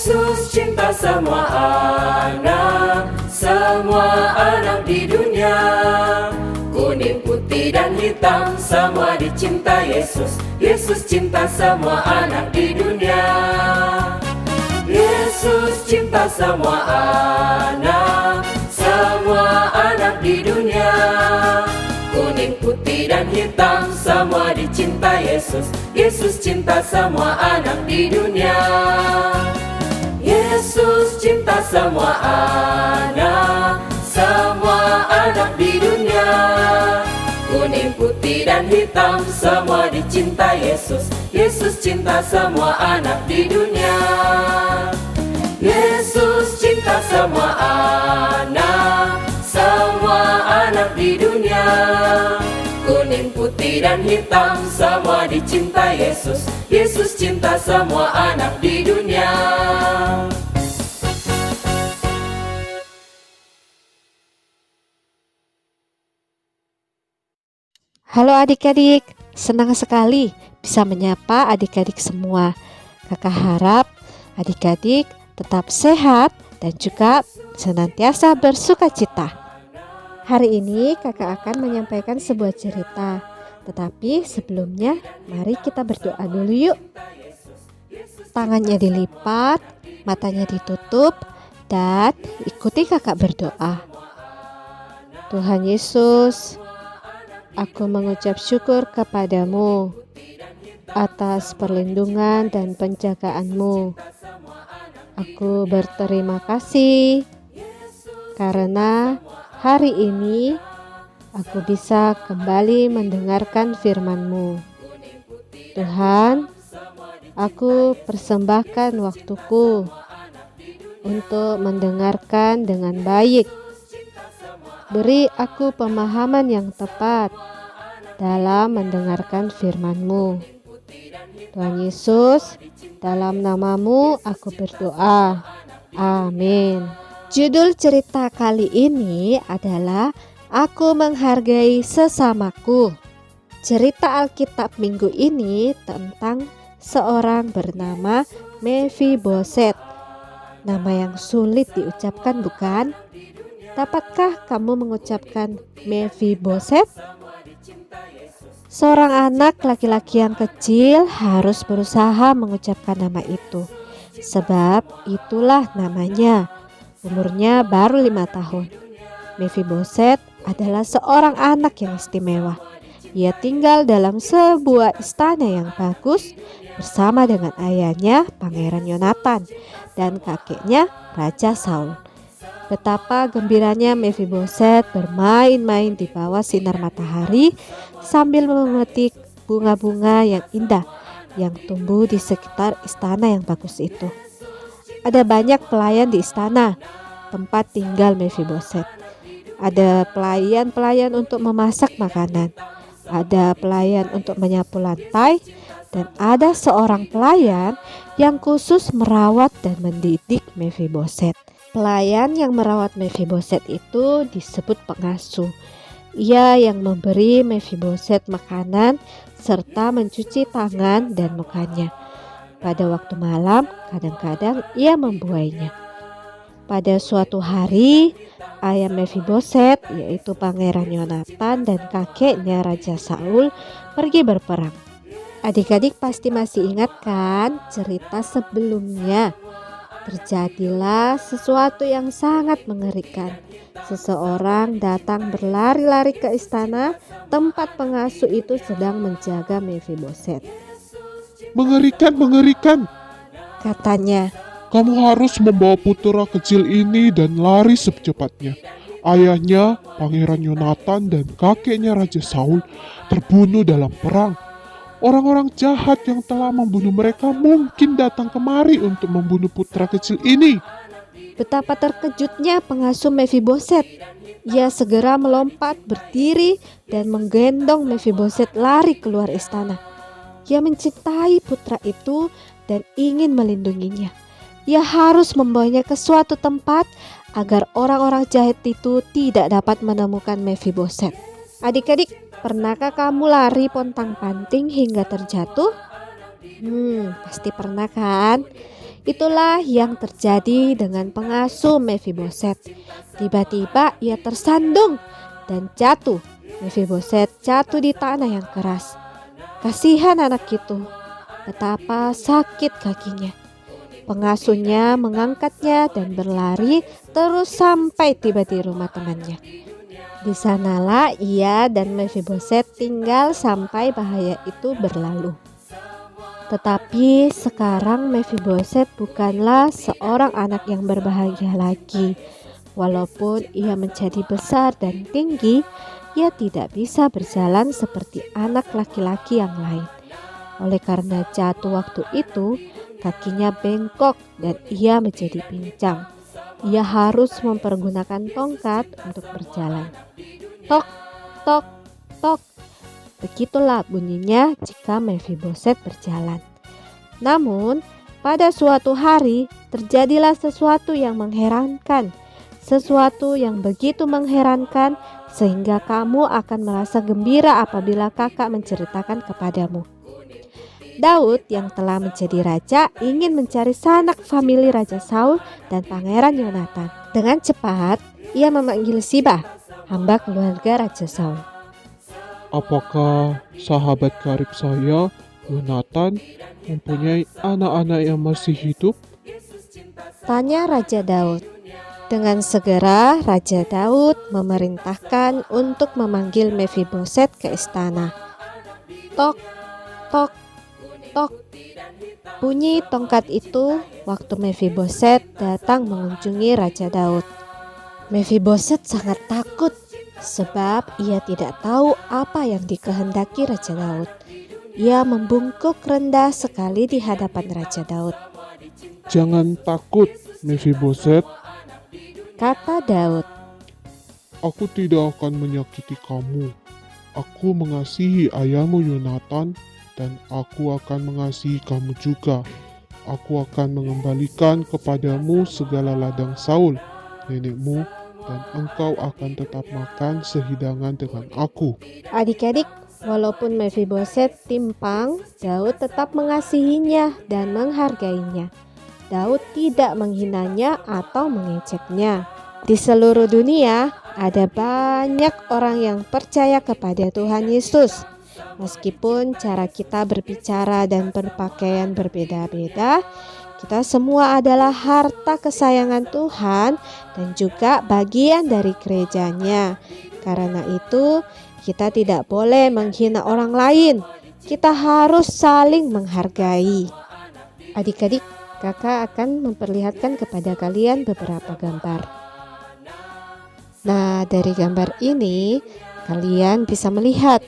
Yesus cinta semua anak di dunia. Kuning, putih, dan hitam, semua dicinta Yesus. Yesus cinta semua anak di dunia. Yesus cinta semua anak di dunia. Kuning, putih, dan hitam, semua dicinta Yesus. Yesus cinta semua anak di dunia. Yesus cinta semua anak di dunia. Kuning, putih, dan hitam, semua dicinta Yesus. Yesus cinta semua anak di dunia. Yesus cinta semua anak di dunia. Kuning, putih, dan hitam, semua dicinta Yesus. Yesus cinta semua anak di dunia. Halo adik-adik, senang sekali bisa menyapa adik-adik semua. Kakak harap adik-adik tetap sehat dan juga senantiasa bersukacita. Hari ini kakak akan menyampaikan sebuah cerita. Tetapi sebelumnya mari kita berdoa dulu yuk. Tangannya dilipat, matanya ditutup, dan ikuti kakak berdoa. Tuhan Yesus, aku mengucap syukur kepadamu atas perlindungan dan penjagaanmu. Aku berterima kasih karena hari ini aku bisa kembali mendengarkan firman-Mu. Tuhan, aku persembahkan waktuku untuk mendengarkan dengan baik. Beri aku pemahaman yang tepat dalam mendengarkan firman-Mu. Tuhan Yesus, dalam nama-Mu aku berdoa. Amin. Judul cerita kali ini adalah Aku Menghargai Sesamaku. Cerita Alkitab minggu ini tentang seorang bernama Mephiboset. Nama yang sulit diucapkan, bukan? Dapatkah kamu mengucapkan Mephiboset? Seorang anak laki-laki yang kecil harus berusaha mengucapkan nama itu, sebab itulah namanya. Umurnya baru 5 tahun. Mephiboset adalah seorang anak yang istimewa. Ia tinggal dalam sebuah istana yang bagus bersama dengan ayahnya, Pangeran Yonatan, dan kakeknya, Raja Saul. Betapa gembiranya Mephiboset bermain-main di bawah sinar matahari sambil memetik bunga-bunga yang indah yang tumbuh di sekitar istana yang bagus itu. Ada banyak pelayan di istana, tempat tinggal Mephiboset. Ada pelayan-pelayan untuk memasak makanan, ada pelayan untuk menyapu lantai, dan ada seorang pelayan yang khusus merawat dan mendidik Mephiboset. Pelayan yang merawat Mephiboset itu disebut pengasuh. Ia yang memberi Mephiboset makanan serta mencuci tangan dan mukanya. Pada waktu malam, kadang-kadang ia membuainya. Pada suatu hari, ayah Mephiboset, yaitu Pangeran Yonatan, dan kakeknya Raja Saul pergi berperang. Adik-adik pasti masih ingat kan cerita sebelumnya? Terjadilah sesuatu yang sangat mengerikan. Seseorang datang berlari-lari ke istana tempat pengasuh itu sedang menjaga Mephiboset. Mengerikan, Katanya, kamu harus membawa putra kecil ini dan lari secepatnya. Ayahnya, Pangeran Yonatan, dan kakeknya Raja Saul terbunuh dalam perang. Orang-orang jahat yang telah membunuh mereka mungkin datang kemari untuk membunuh putra kecil ini. betapa terkejutnya pengasuh Mephiboset. Ia segera melompat, berdiri, dan menggendong Mephiboset lari keluar istana. Ia mencintai putra itu dan ingin melindunginya. Ia harus membawanya ke suatu tempat agar orang-orang jahat itu tidak dapat menemukan Mephiboset. Adik-adik, pernahkah kamu lari pontang-panting hingga terjatuh? Pasti pernah kan? Itulah yang terjadi dengan pengasuh Mefiboset. Tiba-tiba ia tersandung dan jatuh. Mefiboset jatuh di tanah yang keras. Kasihan anak itu, betapa sakit kakinya. Pengasuhnya mengangkatnya dan berlari terus sampai tiba di rumah temannya. Di sanalah ia dan Mefiboset tinggal sampai bahaya itu berlalu. Tetapi sekarang Mefiboset bukanlah seorang anak yang berbahagia lagi. Walaupun ia menjadi besar dan tinggi, ia tidak bisa berjalan seperti anak laki-laki yang lain. Oleh karena jatuh waktu itu, kakinya bengkok dan ia menjadi pincang. Ia harus mempergunakan tongkat untuk berjalan. Tok, tok, tok. Begitulah bunyinya jika Mefiboset berjalan. Namun, pada suatu hari terjadilah sesuatu yang mengherankan. Sesuatu yang begitu mengherankan sehingga kamu akan merasa gembira apabila kakak menceritakan kepadamu. Daud yang telah menjadi raja ingin mencari sanak famili Raja Saul dan Pangeran Yonatan. Dengan cepat, ia memanggil Sibah, hamba keluarga Raja Saul. Apakah sahabat karib saya, Yonatan, mempunyai anak-anak yang masih hidup? Tanya Raja Daud. Dengan segera Raja Daud memerintahkan untuk memanggil Mefiboset ke istana. Tok, tok, tok. Bunyi tongkat itu waktu Mefiboset datang mengunjungi Raja Daud. Mefiboset sangat takut sebab ia tidak tahu apa yang dikehendaki Raja Daud. Ia membungkuk rendah sekali di hadapan Raja Daud. Jangan takut, Mefiboset. Kata Daud. Aku tidak akan menyakiti kamu. Aku mengasihi ayahmu Yonatan dan aku akan mengasihi kamu juga. Aku akan mengembalikan kepadamu segala ladang Saul, nenekmu, dan engkau akan tetap makan sehidangan dengan aku. Adik-adik, walaupun Mefiboset timpang, Daud tetap mengasihinya dan menghargainya. Daud tidak menghinanya atau mengejeknya. Di seluruh dunia ada banyak orang yang percaya kepada Tuhan Yesus. Meskipun cara kita berbicara dan berpakaian berbeda-beda, kita semua adalah harta kesayangan Tuhan dan juga bagian dari gerejanya. Karena itu, kita tidak boleh menghina orang lain. Kita harus saling menghargai. Adik-adik, kakak akan memperlihatkan kepada kalian beberapa gambar. Nah, dari gambar ini kalian bisa melihat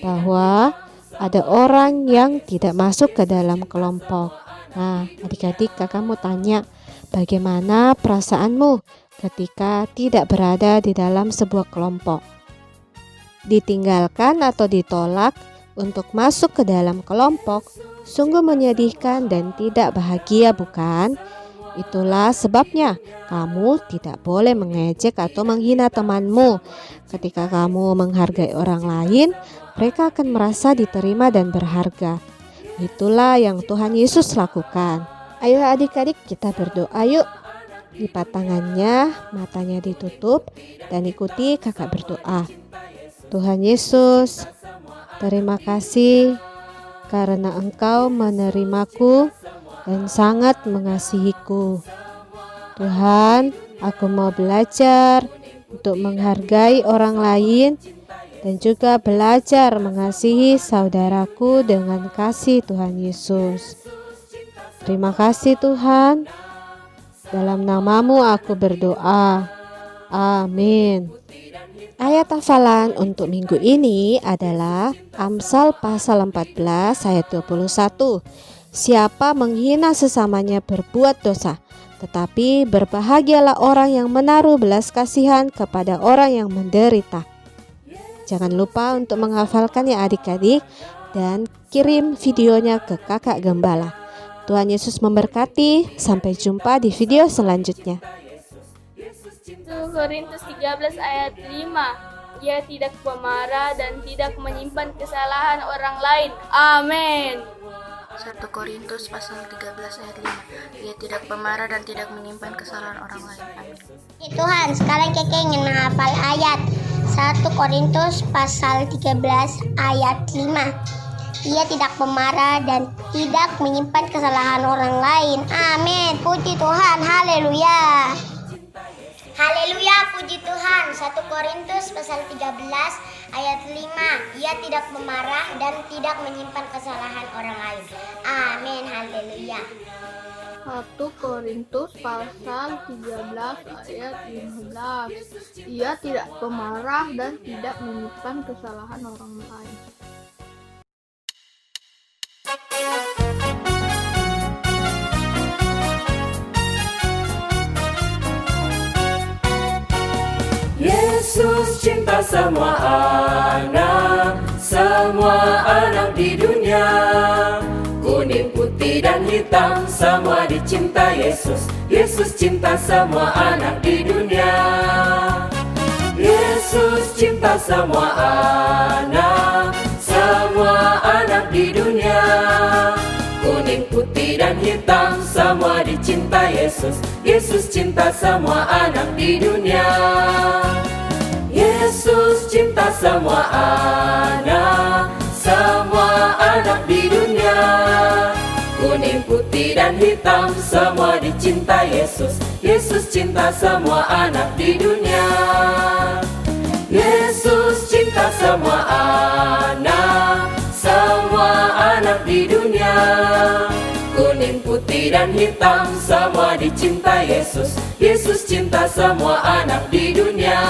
bahwa ada orang yang tidak masuk ke dalam kelompok. Nah, adik-adik, kakak mau tanya, bagaimana perasaanmu ketika tidak berada di dalam sebuah kelompok? Ditinggalkan atau ditolak untuk masuk ke dalam kelompok sungguh menyedihkan dan tidak bahagia, bukan? Itulah sebabnya kamu tidak boleh mengejek atau menghina temanmu. Ketika kamu menghargai orang lain, mereka akan merasa diterima dan berharga. Itulah yang Tuhan Yesus lakukan. Ayo adik-adik, kita berdoa yuk. Lipat tangannya, matanya ditutup, dan ikuti kakak berdoa. Tuhan Yesus, terima kasih karena Engkau menerimaku dan sangat mengasihiku. Tuhan, aku mau belajar untuk menghargai orang lain dan juga belajar mengasihi saudaraku dengan kasih Tuhan Yesus. Terima kasih Tuhan. Dalam namamu aku berdoa. Amin. Ayat hafalan untuk minggu ini adalah Amsal pasal 14 ayat 21. Siapa menghina sesamanya berbuat dosa, tetapi berbahagialah orang yang menaruh belas kasihan kepada orang yang menderita. Jangan lupa untuk menghafalkan ya adik-adik dan kirim videonya ke kakak gembala. Tuhan Yesus memberkati. Sampai jumpa di video selanjutnya. 1 Korintus 13 ayat 5. Ia tidak pemarah dan tidak menyimpan kesalahan orang lain. Amin. 1 Korintus pasal 13 ayat 5. Ia tidak pemarah dan tidak menyimpan kesalahan orang lain. Amin. Tuhan, sekarang Keke ingin menghafal ayat 1 Korintus pasal 13 ayat 5. Ia tidak pemarah dan tidak menyimpan kesalahan orang lain. Amin. Puji Tuhan. Haleluya. Haleluya, puji Tuhan. 1 Korintus pasal 13 ayat 5. Ia tidak memarah dan tidak menyimpan kesalahan orang lain. Amin. Haleluya. 1 Korintus pasal 13 ayat 15. Ia tidak pemarah dan tidak menyimpan kesalahan orang lain. Yesus cinta semua anak di dunia. Kuning, putih, dan hitam, semua dicinta Yesus. Yesus cinta semua anak di dunia. Yesus cinta semua anak di dunia. Kuning, putih, dan hitam, semua dicinta Yesus. Yesus cinta semua anak di dunia. Yesus cinta semua anak di dunia. Kuning, putih, dan hitam, semua dicinta Yesus. Yesus cinta semua anak di dunia. Yesus cinta semua anak di dunia. Kuning, putih, dan hitam, semua dicinta Yesus. Yesus cinta semua anak di dunia.